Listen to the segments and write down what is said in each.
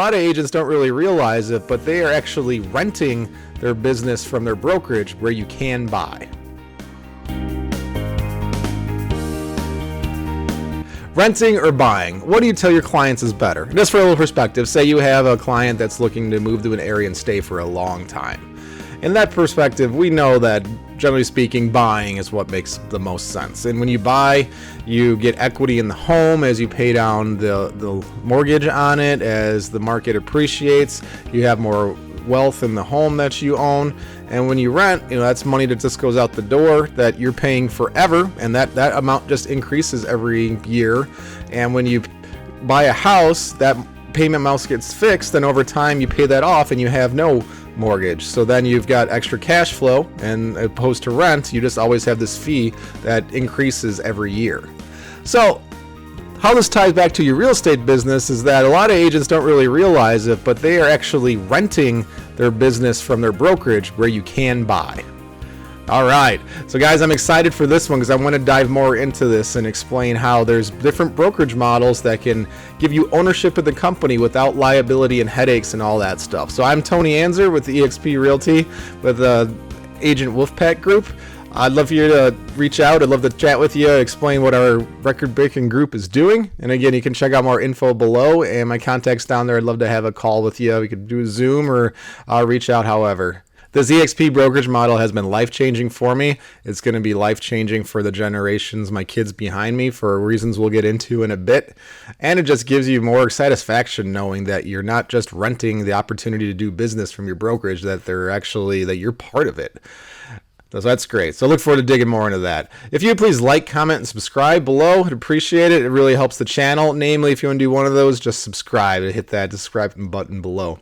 lot of agents don't really realize it, but they are actually renting their business from their brokerage where you can buy. Renting or buying? What do you tell your clients is better? Just for a little perspective, say you have a client that's looking to move to an area and stay for a long time. In that perspective, we know that generally speaking, buying is what makes the most sense. And when you buy, you get equity in the home as you pay down the mortgage on it. As the market appreciates, you have more wealth in the home that you own. And when you rent, that's money that just goes out the door that you're paying forever, and that amount just increases every year. And when you buy a house, that payment amount gets fixed, and over time you pay that off and you have no mortgage. So then you've got extra cash flow, and opposed to rent, you just always have this fee that increases every year. So how this ties back to your real estate business is that a lot of agents don't really realize it, but they are actually renting their business from their brokerage where you can buy. All right, so guys, I'm excited for this one because I want to dive more into this and explain how there's different brokerage models that can give you ownership of the company without liability and headaches and all that stuff. So I'm Tony Anczer with eXp Realty with Agent Wolfpack Group. I'd love for you to reach out. I'd love to chat with you, explain what our record-breaking group is doing. And again, you can check out more info below and my contacts down there. I'd love to have a call with you. We could do a Zoom or reach out however. This eXp brokerage model has been life-changing for me. It's going to be life-changing for the generations, my kids behind me, for reasons we'll get into in a bit. And it just gives you more satisfaction knowing that you're not just renting the opportunity to do business from your brokerage, that you're part of it. So that's great. So I look forward to digging more into that. If you would please like, comment, and subscribe below, I'd appreciate it. It really helps the channel. Namely, if you want to do one of those, just subscribe and hit that subscribe button below.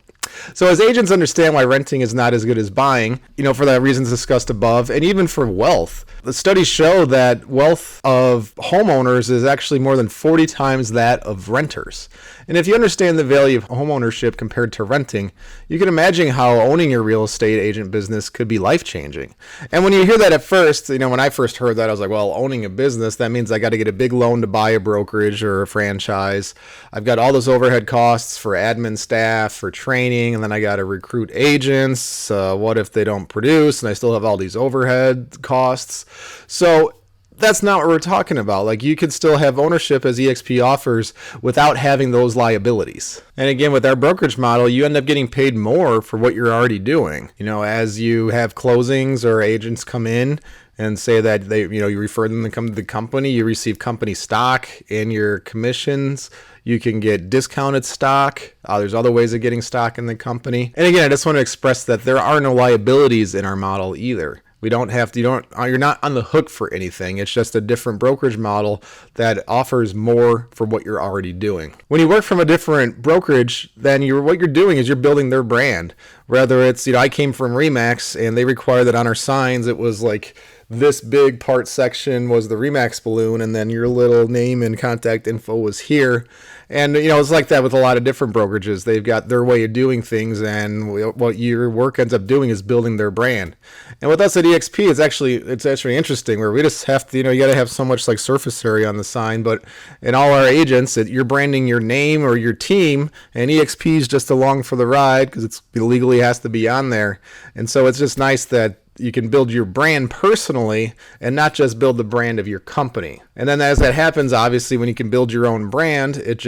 So as agents understand why renting is not as good as buying, for the reasons discussed above, and even for wealth, the studies show that wealth of homeowners is actually more than 40 times that of renters. And if you understand the value of homeownership compared to renting, you can imagine how owning your real estate agent business could be life-changing. And when you hear that at first, when I first heard that, I was like, well, owning a business, that means I got to get a big loan to buy a brokerage or a franchise. I've got all those overhead costs for admin staff, for training, and then I got to recruit agents. What if they don't produce and I still have all these overhead costs? So that's not what we're talking about. Like, you could still have ownership as eXp offers without having those liabilities. And again, with our brokerage model, you end up getting paid more for what you're already doing. As you have closings or agents come in and say that you refer them to come to the company, you receive company stock in your commissions. You can get discounted stock. There's other ways of getting stock in the company. And again, I just want to express that there are no liabilities in our model either. You're not on the hook for anything. It's just a different brokerage model that offers more for what you're already doing. When you work from a different brokerage, then what you're doing is you're building their brand. Whether it's, I came from Remax and they require that on our signs, it was like this big part section was the Remax balloon, and then your little name and contact info was here. And, it's like that with a lot of different brokerages. They've got their way of doing things, and what your work ends up doing is building their brand. And with us at eXp, it's actually interesting where we just have to, you got to have so much like surface area on the sign, but in all our agents, you're branding your name or your team, and eXp is just along for the ride because it legally has to be on there. And so it's just nice that you can build your brand personally and not just build the brand of your company. And then as that happens, obviously, when you can build your own brand, it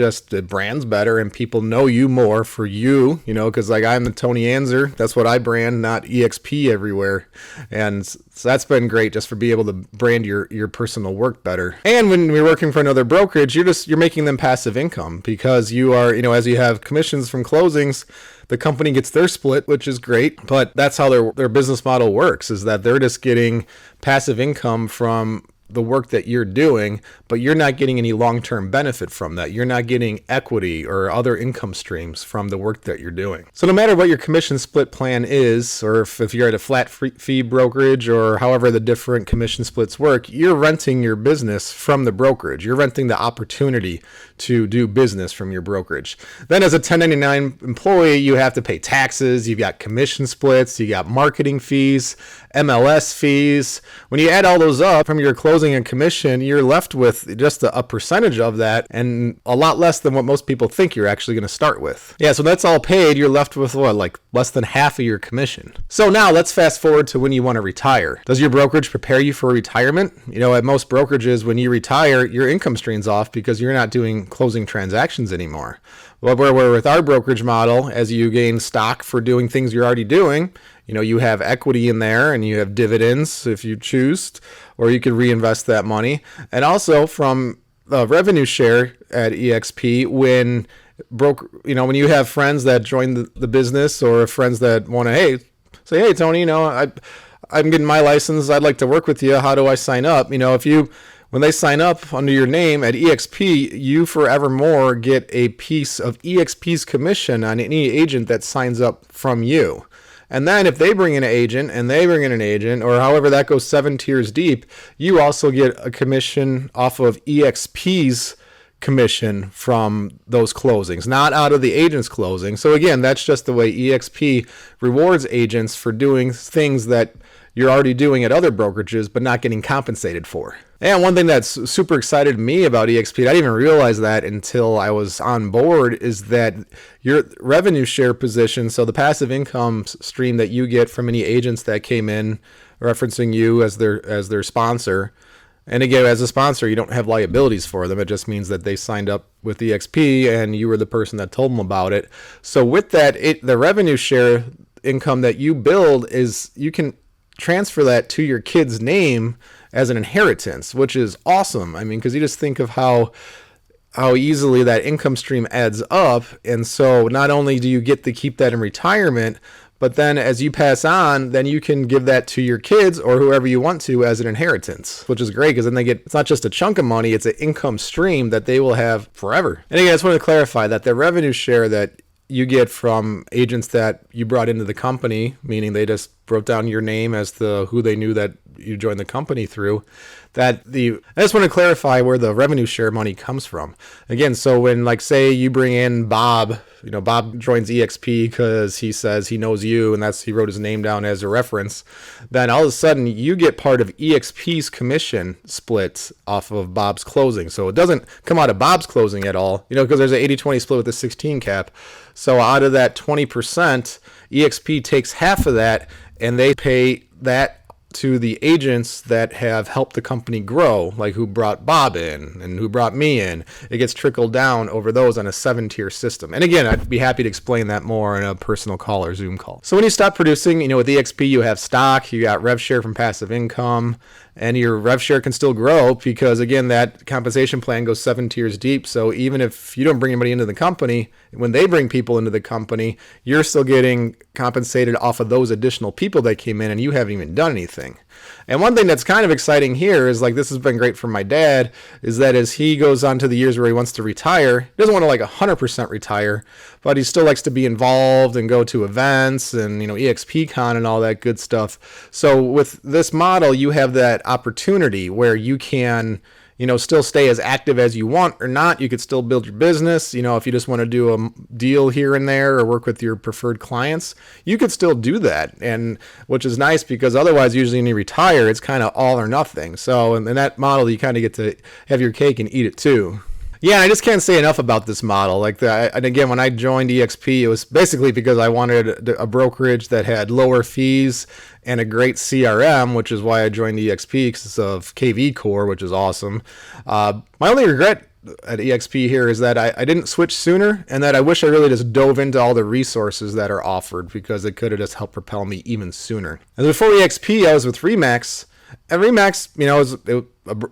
brands better and people know you more for you, because like I'm the Tony Anczer. That's what I brand, not eXp everywhere. And so that's been great just for being able to brand your personal work better. And when you're working for another brokerage, you're making them passive income because you are, as you have commissions from closings, the company gets their split, which is great, but that's how their business model works, is that they're just getting passive income from the work that you're doing, but you're not getting any long-term benefit from that. You're not getting equity or other income streams from the work that you're doing. So no matter what your commission split plan is, or if you're at a flat fee brokerage or however the different commission splits work, you're renting your business from the brokerage. You're renting the opportunity to do business from your brokerage. Then as a 1099 employee, you have to pay taxes, you've got commission splits, you got marketing fees, MLS fees. When you add all those up from your closing closing and commission, you're left with just a percentage of that and a lot less than what most people think you're actually going to start with. Yeah, so that's all paid. You're left with what, like less than half of your commission. So now let's fast forward to when you want to retire. Does your brokerage prepare you for retirement? At most brokerages, when you retire, your income stream's off because you're not doing closing transactions anymore. Well, where with our brokerage model, as you gain stock for doing things you're already doing, you have equity in there and you have dividends if you choose, or you could reinvest that money. And also from revenue share at EXP, when you have friends that join the business or friends that want to, say, hey, Tony, I'm getting my license. I'd like to work with you. How do I sign up? When they sign up under your name at EXP, you forevermore get a piece of EXP's commission on any agent that signs up from you. And then if they bring in an agent and they bring in an agent, or however that goes 7 tiers deep, you also get a commission off of EXP's commission from those closings, not out of the agent's closing. So again, that's just the way EXP rewards agents for doing things that you're already doing at other brokerages but not getting compensated for. And one thing that's super excited me about EXP, I didn't even realize that until I was on board, is that your revenue share position, so the passive income stream that you get from any agents that came in referencing you as their sponsor. And again, as a sponsor, you don't have liabilities for them. It just means that they signed up with EXP and you were the person that told them about it. So with that, the revenue share income that you build is you can transfer that to your kid's name as an inheritance, which is awesome. Because you just think of how easily that income stream adds up. And so not only do you get to keep that in retirement, but then as you pass on, then you can give that to your kids or whoever you want to as an inheritance, which is great because then it's not just a chunk of money, it's an income stream that they will have forever. And again, I just want to clarify that the revenue share that you get from agents that you brought into the company, meaning they just wrote down your name as who they knew that you joined the company through, I just want to clarify where the revenue share money comes from. Again, so when say you bring in Bob, Bob joins EXP because he says he knows you and he wrote his name down as a reference, then all of a sudden you get part of EXP's commission split off of Bob's closing. So it doesn't come out of Bob's closing at all, because there's an 80-20 split with the 16 cap. So out of that 20%, EXP takes half of that and they pay that to the agents that have helped the company grow, like who brought Bob in and who brought me in. It gets trickled down over those on a 7-tier system. And again, I'd be happy to explain that more in a personal call or Zoom call. So when you stop producing, with EXP, you have stock, you got rev share from passive income, and your rev share can still grow because, again, that compensation plan goes 7 tiers deep. So even if you don't bring anybody into the company, when they bring people into the company, you're still getting compensated off of those additional people that came in and you haven't even done anything. And one thing that's kind of exciting here is this has been great for my dad, is that as he goes on to the years where he wants to retire, he doesn't want to 100% retire, but he still likes to be involved and go to events and, EXPCon and all that good stuff. So with this model, you have that opportunity where you can, still stay as active as you want or not. You could still build your business. If you just want to do a deal here and there or work with your preferred clients, you could still do that. And which is nice because otherwise, usually when you retire, it's kind of all or nothing. So in that model, you kind of get to have your cake and eat it too. Yeah, I just can't say enough about this model. And again, when I joined EXP, it was basically because I wanted a brokerage that had lower fees and a great CRM, which is why I joined EXP because of KV Core, which is awesome. My only regret at EXP here is that I didn't switch sooner, and that I wish I really just dove into all the resources that are offered because it could have just helped propel me even sooner. And before EXP, I was with Remax. And Remax,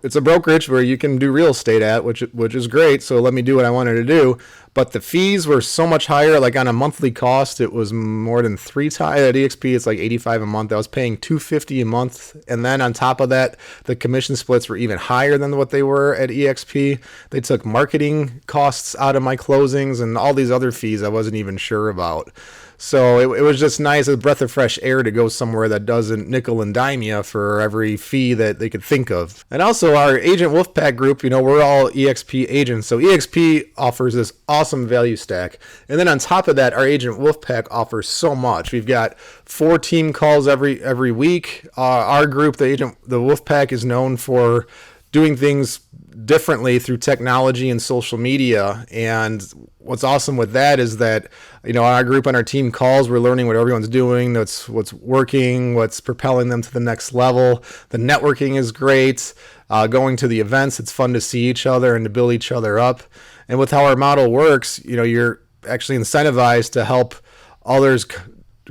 it's a brokerage where you can do real estate at, which is great. So let me do what I wanted to do. But the fees were so much higher. On a monthly cost, it was more than 3 times. At EXP, it's $85 a month. I was paying $250 a month. And then on top of that, the commission splits were even higher than what they were at EXP. They took marketing costs out of my closings and all these other fees I wasn't even sure about. So it was just nice, a breath of fresh air to go somewhere that doesn't nickel and dime you for every fee that they could think of. And also our agent Wolfpack group, we're all EXP agents. So EXP offers this awesome awesome value stack. And then on top of that, our agent Wolfpack offers so much. We've got 4 team calls every week. Our group, the Wolfpack, is known for doing things differently through technology and social media. And what's awesome with that is that, our group on our team calls, we're learning what everyone's doing, what's working, what's propelling them to the next level. The networking is great. Going to the events, it's fun to see each other and to build each other up. And with how our model works, you're actually incentivized to help others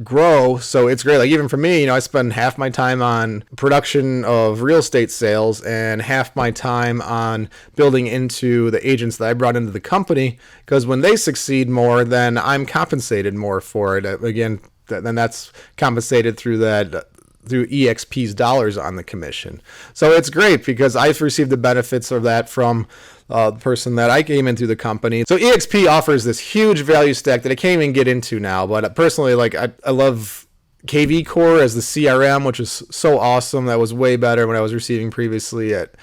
grow. So it's great. Like even for me, I spend half my time on production of real estate sales and half my time on building into the agents that I brought into the company, because when they succeed more, then I'm compensated more for it. Again, then that's compensated through EXP's dollars on the commission. So it's great because I've received the benefits of that from the person that I came into the company. So EXP offers this huge value stack that I can't even get into now, but personally, I love KV Core as the CRM, which is so awesome. That was way better when I was receiving previously at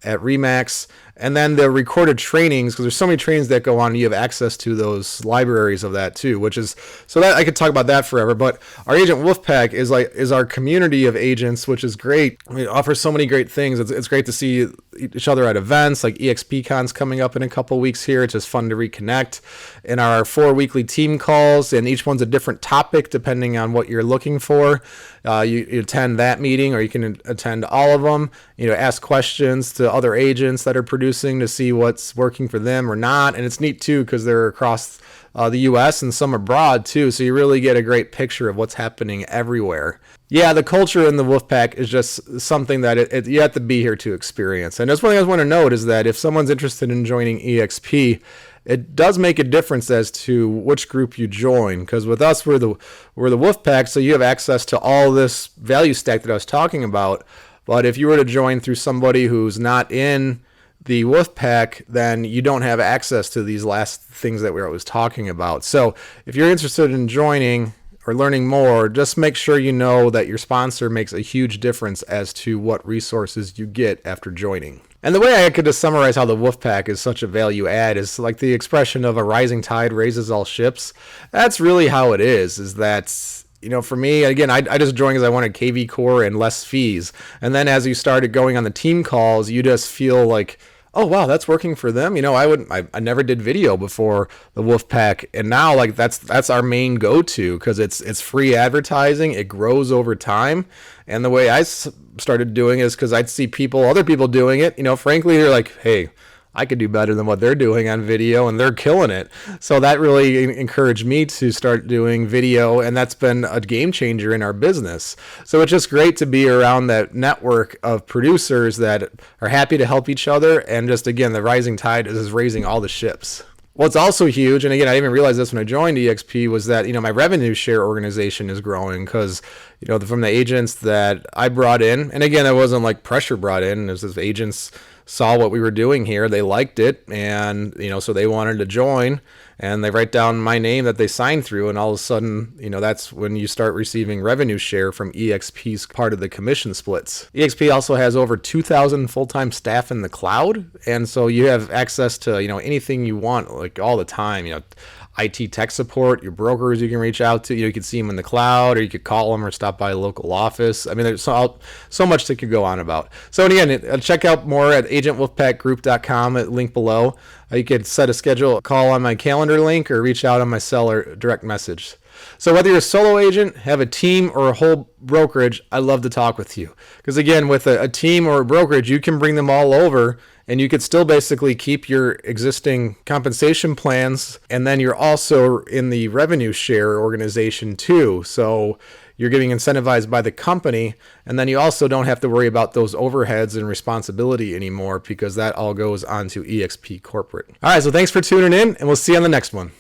Remax. And then the recorded trainings, because there's so many trainings that go on, and you have access to those libraries of that too, which is, so that I could talk about that forever. But our agent Wolfpack is our community of agents, which is great. It offers so many great things. It's great to see each other at events like EXPCon's coming up in a couple weeks here. It's just fun to reconnect. In our 4 weekly team calls, and each one's a different topic depending on what you're looking for. You attend that meeting, or you can attend all of them. Ask questions to other agents that are producing to see what's working for them or not. And it's neat too because they're across the U.S. and some abroad too, so you really get a great picture of what's happening everywhere. Yeah, the culture in the Wolfpack is just something that you have to be here to experience. And that's one thing I want to note is that if someone's interested in joining EXP, it does make a difference as to which group you join, because with us, we're the Wolfpack, so you have access to all this value stack that I was talking about. But if you were to join through somebody who's not in the Wolfpack, then you don't have access to these last things that we were always talking about. So if you're interested in joining or learning more, just make sure you know that your sponsor makes a huge difference as to what resources you get after joining. And the way I could just summarize how the Wolfpack is such a value add is like the expression of a rising tide raises all ships. That's really how it is that, for me, again, I just joined because I wanted KV Core and less fees. And then as you started going on the team calls, you just feel like, oh wow, that's working for them. I never did video before the Wolfpack, and now that's our main go-to because it's free advertising. It grows over time, and the way I started doing it is because I'd see other people doing it. Frankly, they're like, hey, I could do better than what they're doing on video, and they're killing it. So that really encouraged me to start doing video, and that's been a game changer in our business. So it's just great to be around that network of producers that are happy to help each other, and just, again, the rising tide is raising all the ships. What's also huge, and again, I didn't realize this when I joined EXP, was that, my revenue share organization is growing because, from the agents that I brought in, and again, it wasn't like pressure brought in, it was just agents saw what we were doing here, they liked it, and, so they wanted to join, and they write down my name that they signed through, and all of a sudden, that's when you start receiving revenue share from EXP's part of the commission splits. EXP also has over 2,000 full-time staff in the cloud, and so you have access to, anything you want, like all the time, IT tech support, your brokers you can reach out to. You can see them in the cloud, or you could call them or stop by a local office. I mean, there's so much that could go on about. So again, check out more at agentwolfpackgroup.com at link below. You could set a schedule, call on my calendar link, or reach out on my seller direct message. So whether you're a solo agent, have a team, or a whole brokerage, I love to talk with you. Because again, with a team or a brokerage, you can bring them all over, and you could still basically keep your existing compensation plans, and then you're also in the revenue share organization too. So you're getting incentivized by the company, and then you also don't have to worry about those overheads and responsibility anymore because that all goes onto EXP Corporate. All right, so thanks for tuning in, and we'll see you on the next one.